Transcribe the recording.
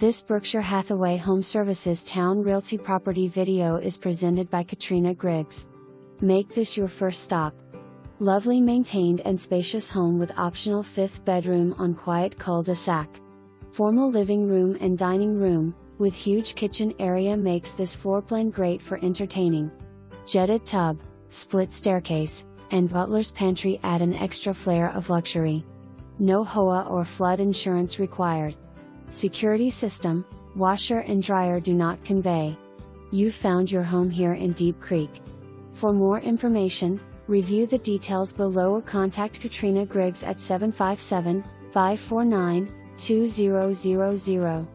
This Berkshire Hathaway HomeServices Towne Realty property video is presented by Katrina Griggs. Make this your first stop. Lovely maintained and spacious home with optional 5th bedroom on quiet cul-de-sac. Formal living room and dining room, with huge kitchen area makes this floor plan great for entertaining. Jetted tub, split staircase, and Butler's pantry add an extra flair of luxury. No HOA or flood insurance required. Security system, washer and dryer do not convey. You found your home here in Deep Creek. For more information, review the details below or contact Katrina Griggs at 757-549-2000.